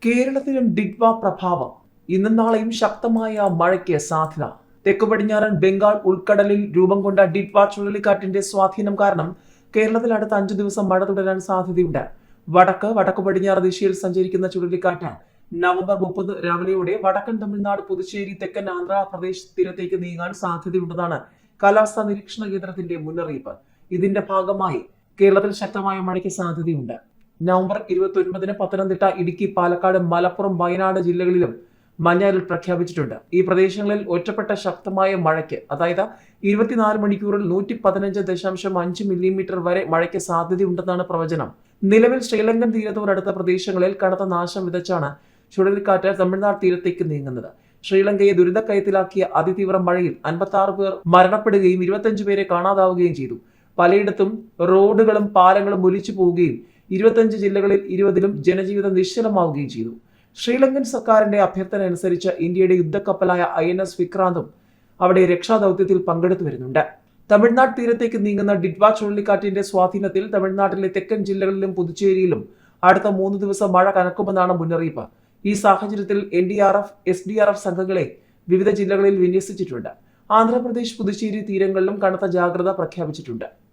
കേരളത്തിലും ഡിഡ്വ പ്രഭാവം. ഇന്നും നാളെയും ശക്തമായ മഴയ്ക്ക് സാധ്യത. തെക്കു പടിഞ്ഞാറൻ ബംഗാൾ ഉൾക്കടലിൽ രൂപം കൊണ്ട ഡിഡ്വ ചുഴലിക്കാറ്റിന്റെ സ്വാധീനം കാരണം കേരളത്തിൽ അടുത്ത 5 ദിവസം മഴ തുടരാൻ സാധ്യതയുണ്ട്. വടക്ക് പടിഞ്ഞാറ് ദിശയിൽ സഞ്ചരിക്കുന്ന ചുഴലിക്കാറ്റ് നവംബർ 30 രാവിലെയോടെ വടക്കൻ തമിഴ്നാട്, പുതുച്ചേരി, തെക്കൻ ആന്ധ്രാപ്രദേശ് തീരത്തേക്ക് നീങ്ങാൻ സാധ്യതയുണ്ടെന്നാണ് കാലാവസ്ഥാ നിരീക്ഷണ കേന്ദ്രത്തിന്റെ മുന്നറിയിപ്പ്. ഇതിന്റെ ഭാഗമായി കേരളത്തിൽ ശക്തമായ മഴയ്ക്ക് സാധ്യതയുണ്ട്. നവംബർ 29 പത്തനംതിട്ട, ഇടുക്കി, പാലക്കാട്, മലപ്പുറം, വയനാട് ജില്ലകളിലും മഞ്ഞ അലർട്ട് പ്രഖ്യാപിച്ചിട്ടുണ്ട്. ഈ പ്രദേശങ്ങളിൽ ഒറ്റപ്പെട്ട ശക്തമായ മഴയ്ക്ക്, അതായത് 24 മണിക്കൂറിൽ 115.5 മില്ലിമീറ്റർ വരെ മഴയ്ക്ക് സാധ്യതയുണ്ടെന്നാണ് പ്രവചനം. നിലവിൽ ശ്രീലങ്കൻ തീരത്തോടടുത്ത പ്രദേശങ്ങളിൽ കനത്ത നാശം വിതച്ചാണ് ചുഴലിക്കാറ്റ് തമിഴ്നാട് തീരത്തേക്ക് നീങ്ങുന്നത്. ശ്രീലങ്കയെ ദുരിതക്കയത്തിലാക്കിയ അതിതീവ്ര മഴയിൽ 56 പേർ മരണപ്പെടുകയും 25 പേരെ കാണാതാവുകയും ചെയ്തു. പലയിടത്തും റോഡുകളും പാലങ്ങളും ഒലിച്ചു പോവുകയും 25 ജില്ലകളിൽ 20ലും ജനജീവിതം നിശ്ചലമാവുകയും ചെയ്തു. ശ്രീലങ്കൻ സർക്കാരിന്റെ അഭ്യർത്ഥന അനുസരിച്ച് ഇന്ത്യയുടെ യുദ്ധക്കപ്പലായ INS വിക്രാന്തും അവിടെ രക്ഷാദൌത്യത്തിൽ പങ്കെടുത്തു വരുന്നുണ്ട്. തമിഴ്നാട് തീരത്തേക്ക് നീങ്ങുന്ന ഡിഡ്വ ചുഴലിക്കാറ്റിന്റെ സ്വാധീനത്തിൽ തമിഴ്നാട്ടിലെ തെക്കൻ ജില്ലകളിലും പുതുച്ചേരിയിലും അടുത്ത 3 ദിവസം മഴ കനക്കുമെന്നാണ് മുന്നറിയിപ്പ്. ഈ സാഹചര്യത്തിൽ NDRF, SDRF സംഘങ്ങളെ വിവിധ ജില്ലകളിൽ വിന്യസിച്ചിട്ടുണ്ട്. ആന്ധ്രാപ്രദേശ്, പുതുച്ചേരി തീരങ്ങളിലും കനത്ത ജാഗ്രത പ്രഖ്യാപിച്ചിട്ടുണ്ട്.